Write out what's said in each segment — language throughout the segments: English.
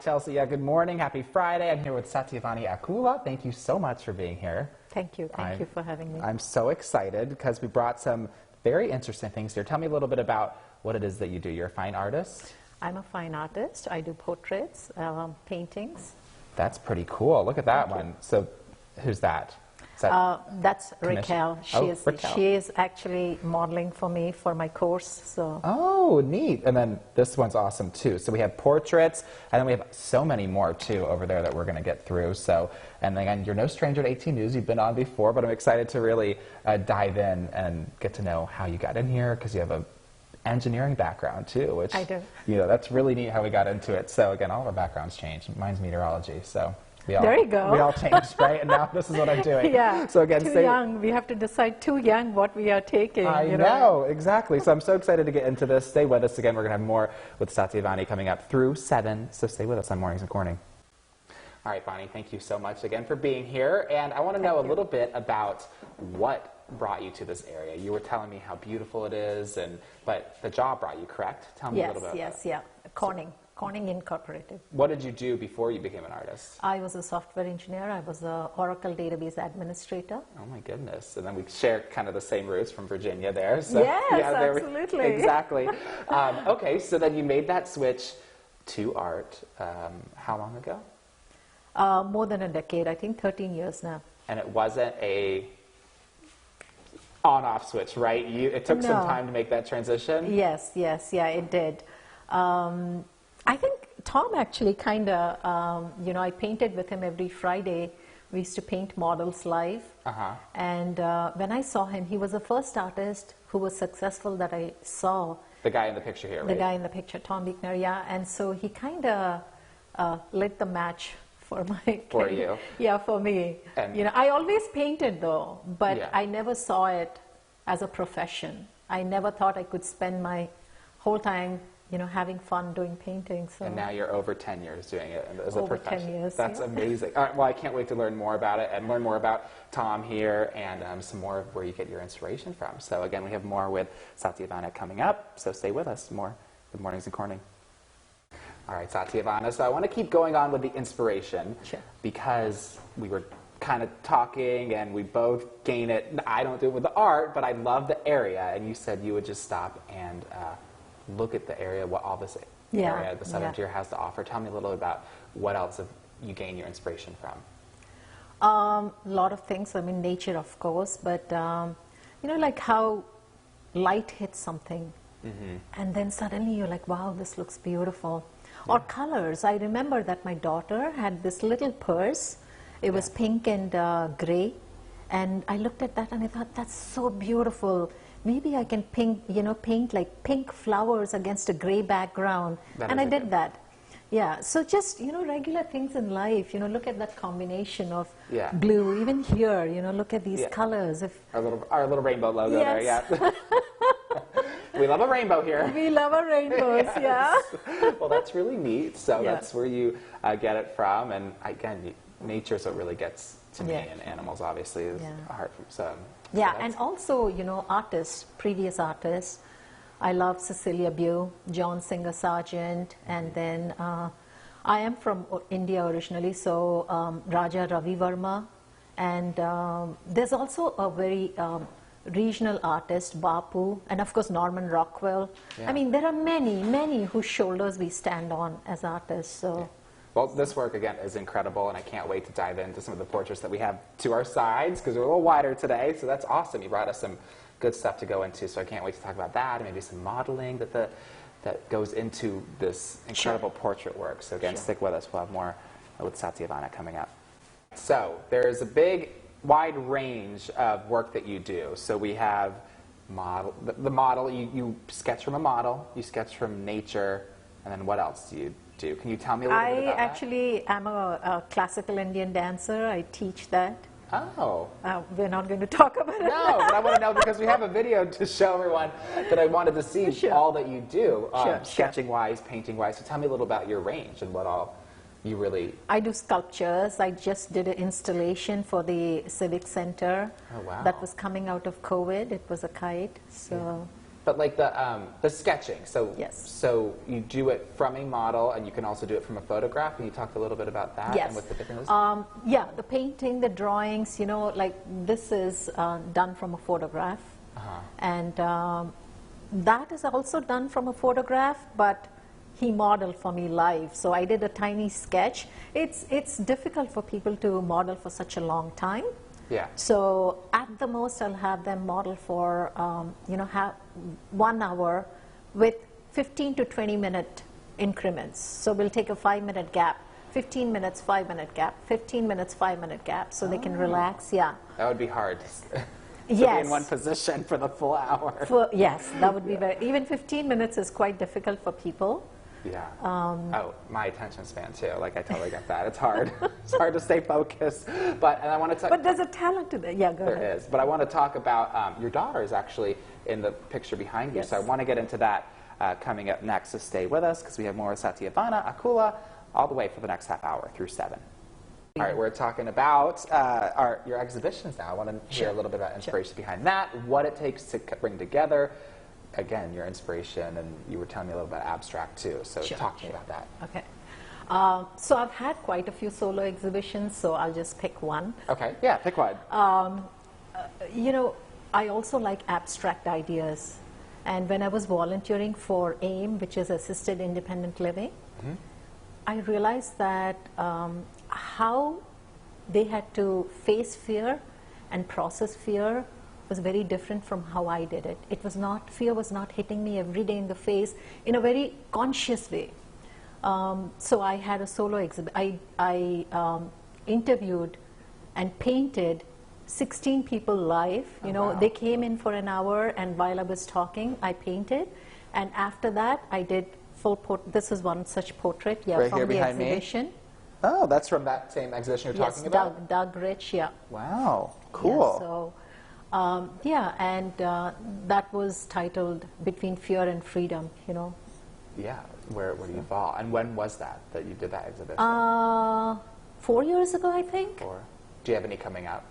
Chelsea. Yeah, good morning. Happy Friday. I'm here with Satyavani Akula. Thank you so much for being here. Thank you. Thank you for having me. I'm so excited because we brought some very interesting things here. Tell me a little bit about what it is that you do. You're a fine artist? I'm a fine artist. I do portraits, paintings. That's pretty cool. Look at that one. So who's that? That's Raquel. Raquel. She is actually modeling for me for my course. So. Oh, neat. And then this one's awesome too. So we have portraits, and then we have so many more too over there that we're going to get through. So, and again, you're no stranger to 18 News. You've been on before, but I'm excited to really dive in and get to know how you got in here, because you have a engineering background too, which I do. You know, that's really neat how we got into it. So again, all of our backgrounds changed. Mine's meteorology, so. There you go. We all changed, right? And now this is what I'm doing. Yeah. So again, too young. We have to decide too young what we are taking. I know, exactly. So I'm so excited to get into this. Stay with us. Again, we're going to have more with Satyavani coming up through 7. So stay with us on Mornings in Corning. All right, Bonnie, thank you so much again for being here. And I want to know a little bit about what brought you to this area. You were telling me how beautiful it is, but the job brought you, correct? Tell me a little bit about that. Yes, Corning. Corning Incorporated. What did you do before you became an artist? I was a software engineer. I was an Oracle database administrator. Oh my goodness. And then we share kind of the same roots from Virginia there. So, yes, yeah, absolutely. Exactly. Okay, so then you made that switch to art. How long ago? More than a decade. I think 13 years now. And it wasn't a on-off switch, right? It took some time to make that transition? Yes, it did. I think Tom actually kind of, I painted with him every Friday. We used to paint models live. And when I saw him, he was the first artist who was successful that I saw. The guy in the picture here, right? The guy in the picture, Tom Bickner, yeah. And so he kind of lit the match for my... For you? Yeah, for me. And I always painted though, but I never saw it as a profession. I never thought I could spend my whole time having fun doing painting. So. And now you're over 10 years doing it as a over profession. 10 years. That's amazing. All right, well, I can't wait to learn more about it and learn more about Tom here and some more of where you get your inspiration from. So again, we have more with Satyavani coming up, so stay with us. More Good Mornings in Corning. All right, Satyavani, so I want to keep going on with the inspiration because we were kind of talking and we both gain it. I don't do it with the art, but I love the area, and you said you would just stop and look at the area, what all this area, the Southern Tier has to offer. Tell me a little about what else you gain your inspiration from. A lot of things. I mean, nature, of course, but like how light hits something, and then suddenly you're like, wow, this looks beautiful. Or colors. I remember that my daughter had this little purse. It was pink and gray, and I looked at that and I thought, that's so beautiful. Maybe I can paint like pink flowers against a gray background. And I did that. Yeah, so just, regular things in life, look at that combination of blue. Even here, look at these colors. Our little rainbow logo there, yeah. We love a rainbow here. We love our rainbows, yeah. Well, that's really neat. So that's where you get it from. And again, nature is what really gets to me, and animals obviously is art from some. Yeah, and also, artists, previous artists. I love Cecilia Bew, John Singer Sargent, and then I am from India originally, so Raja Ravi Verma. And there's also a very regional artist, Bapu, and of course Norman Rockwell. I mean, there are many whose shoulders we stand on as artists. So. Well, this work, again, is incredible, and I can't wait to dive into some of the portraits that we have to our sides, because we're a little wider today, so that's awesome. You brought us some good stuff to go into, so I can't wait to talk about that, and maybe some modeling that goes into this incredible portrait work. So again, stick with us. We'll have more with Satyavani coming up. So there's a big, wide range of work that you do. So we have the model, you sketch from a model, you sketch from nature, and then what else do you do? Can you tell me a little bit about that? I actually am a classical Indian dancer. I teach that. Oh. We're not going to talk about it. No, but I want to know because we have a video to show everyone that I wanted to see all that you do, sketching-wise, painting-wise. So tell me a little about your range and what all you really... I do sculptures. I just did an installation for the Civic Center. Oh, wow. That was coming out of COVID. It was a kite. So But like the sketching, so Yes. so you do it from a model, and you can also do it from a photograph. And you talked a little bit about that Yes. and what the difference is. Yeah, the painting, the drawings, you know, like this is done from a photograph. And that is also done from a photograph, but he modeled for me live. So I did a tiny sketch. It's difficult for people to model for such a long time. Yeah. So at the most, I'll have them model for, have 1 hour with 15 to 20 minute increments. So we'll take a 5-minute gap, 15 minutes, 5-minute gap, 15 minutes, 5-minute gap, so they can relax. Yeah. That would be hard. To Yes. be in one position for the full hour. Yes, that would be very. Even 15 minutes is quite difficult for people. Yeah. My attention span too. Like I totally get that. It's hard. It's hard to stay focused. And I want to talk. But there's a talent to that. Yeah, go ahead. There is. But I want to talk about your daughter is actually in the picture behind you. Yes. So I want to get into that coming up next. So stay with us because we have more with Satyavani Akula all the way for the next half hour through 7. All right, we're talking about your exhibitions now. I want to hear a little bit about inspiration behind that, what it takes to bring together, again, your inspiration, and you were telling me a little bit abstract too, so talk to me about that. Okay. So I've had quite a few solo exhibitions, so I'll just pick one. Okay, yeah, pick one. I also like abstract ideas. And when I was volunteering for AIM, which is Assisted Independent Living, I realized that how they had to face fear and process fear was very different from how I did it. Fear was not hitting me every day in the face in a very conscious way. So I had a solo exhibit. I interviewed and painted 16 people live. Wow. They came in for an hour, and while I was talking, I painted. And after that, I did full portrait. This is one such portrait, right from here the behind exhibition. Me? Oh, that's from that same exhibition you're talking about? Yes, Doug Rich, yeah. Wow, cool. Yeah, so, that was titled Between Fear and Freedom, Yeah, where do you fall? And when was that you did that exhibition? 4 years ago, I think. Or do you have any coming up?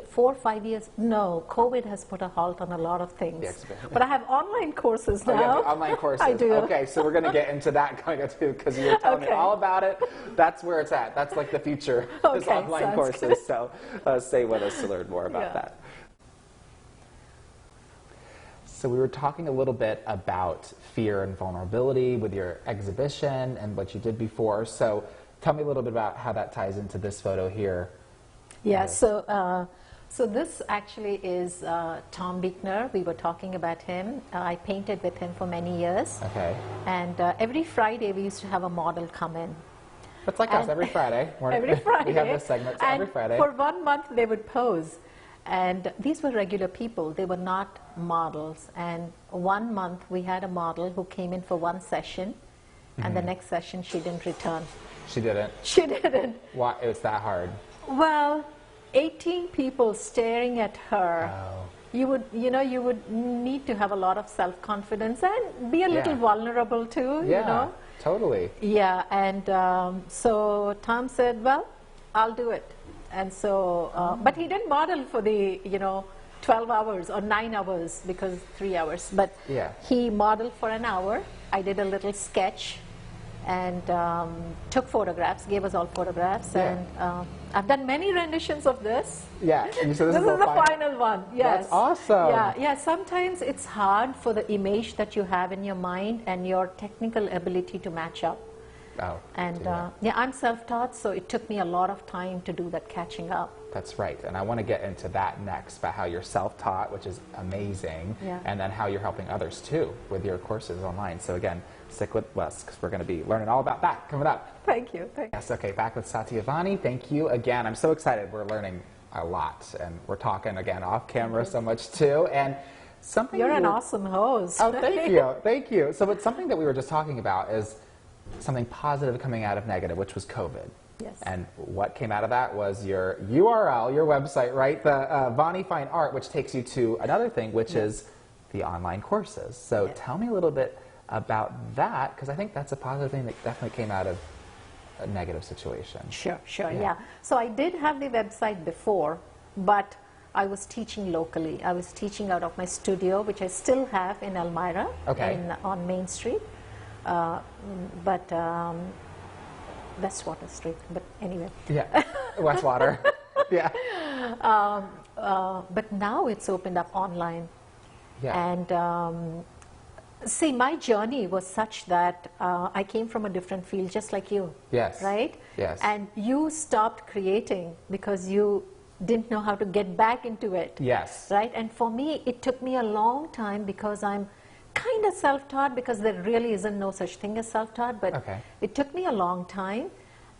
4 or 5 years. No, COVID has put a halt on a lot of things. The exhibition. But I have online courses now. Oh, you have the online courses. I do. Okay, so we're going to get into that kind of too, because you were telling me all about it. That's where it's at. That's like the future, is online courses. Good. So stay with us to learn more about that. So we were talking a little bit about fear and vulnerability with your exhibition and what you did before. So tell me a little bit about how that ties into this photo here. Yeah, so this actually is Tom Beekner. We were talking about him. I painted with him for many years. Okay. And every Friday we used to have a model come in. It's like us, every Friday. Every Friday. We have this segment every Friday. For 1 month they would pose. And these were regular people. They were not models. And 1 month we had a model who came in for 1 session. And the next session she didn't return. She didn't? She didn't. Why? It was that hard? Well, 18 people staring at her. Oh. You would need to have a lot of self-confidence and be a little vulnerable too, Yeah, totally. Yeah, and so Tom said, well, I'll do it. And so, but he didn't model for the, 12 hours or 9 hours because 3 hours. But he modeled for an hour. I did a little sketch and took photographs, gave us all photographs. And I've done many renditions of this. Yeah, and so this is the final one. Yes. That's awesome. Yeah. Sometimes it's hard for the image that you have in your mind and your technical ability to match up. Oh, and I'm self-taught, so it took me a lot of time to do that catching up. That's right, and I want to get into that next, about how you're self-taught, which is amazing, and then how you're helping others too with your courses online. So again, stick with us because we're going to be learning all about that coming up. Thank you. Yes, okay, back with Satyavani. Thank you again. I'm so excited. We're learning a lot, and we're talking again off camera so much too. And something you're an awesome host. Oh, thank you. So, but something that we were just talking about is something positive coming out of negative, which was COVID. Yes. And what came out of that was your URL, your website, right? The Vani Fine Art, which takes you to another thing, which is the online courses. So tell me a little bit about that, because I think that's a positive thing that definitely came out of a negative situation. Sure, yeah. So I did have the website before, but I was teaching locally. I was teaching out of my studio, which I still have in Elmira, on Main Street, but Westwater Street. But anyway. Yeah, Westwater. Yeah. But now it's opened up online. Yeah. And see, my journey was such that I came from a different field, just like you. Yes. Right? Yes. And you stopped creating because you didn't know how to get back into it. Yes. Right? And for me, it took me a long time because I'm kind of self-taught, because there really isn't no such thing as self-taught, but it took me a long time.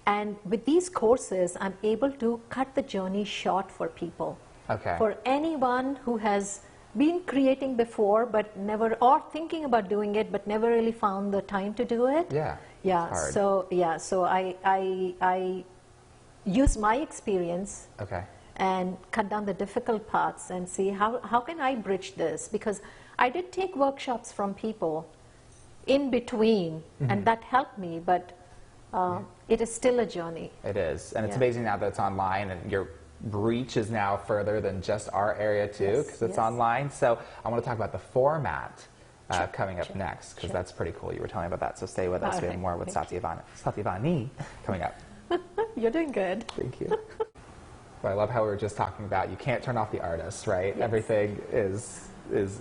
And with these courses, I'm able to cut the journey short for people. Okay. For anyone who has been creating before, but never, or thinking about doing it, but never really found the time to do it. Yeah. Yeah. So I use my experience. And cut down the difficult parts and see how can I bridge this, because I did take workshops from people in between, and that helped me, but it is still a journey. It is, and it's amazing now that it's online, and your reach is now further than just our area too, because it's online. So I want to talk about the format coming up next, because that's pretty cool. You were telling me about that, so stay with us. We have more with Satyavani coming up. You're doing good. Thank you. But I love how we were just talking about, you can't turn off the artist, right? Yes. Everything is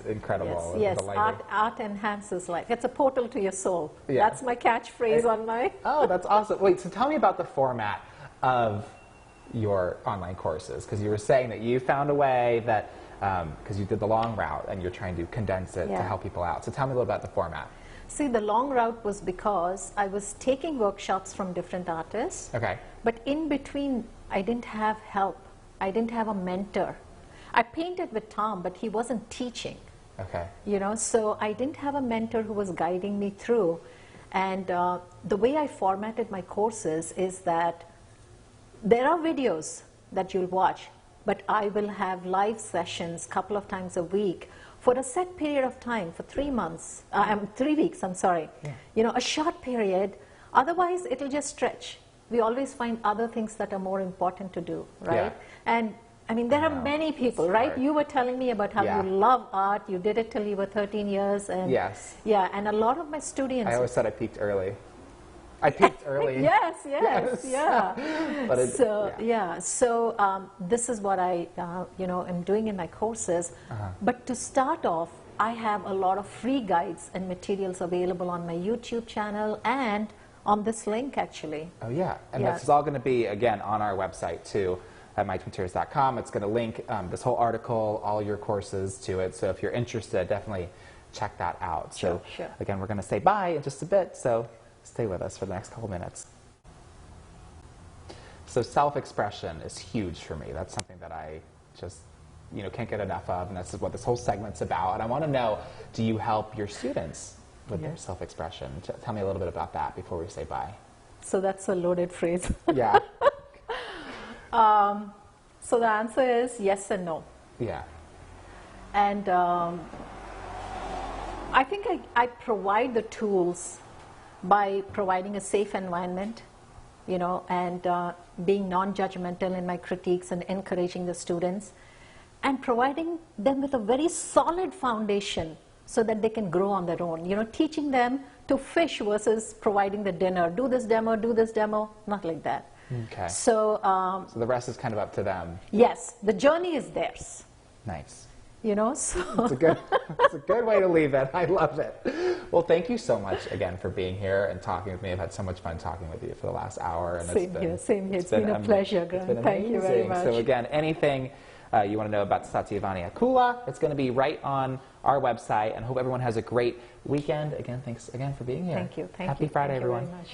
incredible. Yes, art enhances life. It's a portal to your soul. Yeah. That's my catchphrase on my... Oh, that's awesome. Wait, so tell me about the format of your online courses, because you were saying that you found a way that, because you did the long route and you're trying to condense it to help people out. So tell me a little about the format. See, the long route was because I was taking workshops from different artists. But in between, I didn't have help. I didn't have a mentor. I painted with Tom, but he wasn't teaching. You know, so I didn't have a mentor who was guiding me through. And the way I formatted my courses is that there are videos that you'll watch, but I will have live sessions a couple of times a week for a set period of time, for 3 months, 3 weeks, I'm sorry. You know, a short period. Otherwise, it'll just stretch. We always find other things that are more important to do, right? And I mean, there are many people, right? You were telling me about how you love art. You did it till you were 13 years. And yeah, and a lot lot of my students... I always said I peaked early. I peaked early. Yes. But it, so this is what I, you know, am doing in my courses. But to start off, I have a lot of free guides and materials available on my YouTube channel and on this link, actually. Oh, yeah. And this is all going to be, again, on our website, too, at mytwintears.com. It's going to link this whole article, all your courses to it. So if you're interested, definitely check that out. So, again, we're going to say bye in just a bit. So stay with us for the next couple minutes. So self-expression is huge for me. That's something that I just, you know, can't get enough of. And that's what this whole segment's about. And I want to know, do you help your students with their self-expression? Tell me a little bit about that before we say bye. So that's a loaded phrase. Yeah. So the answer is yes and no. Yeah. And I think I provide the tools by providing a safe environment, you know, and being non-judgmental in my critiques and encouraging the students, and providing them with a very solid foundation so that they can grow on their own. You know, teaching them to fish versus providing the dinner. Do this demo, not like that. Okay. So, so the rest is kind of up to them. Yes, the journey is theirs. Nice. You know, so it's a good way to leave it. I love it. Well, thank you so much again for being here and talking with me. I've had so much fun talking with you for the last hour. And same here. It's been a pleasure, Grant. Thank you very much. So again, anything you want to know about Satyavani Akula, it's going to be right on our website. And hope everyone has a great weekend. Again, thanks again for being here. Thank you. Happy Friday, everyone. Thank you very much.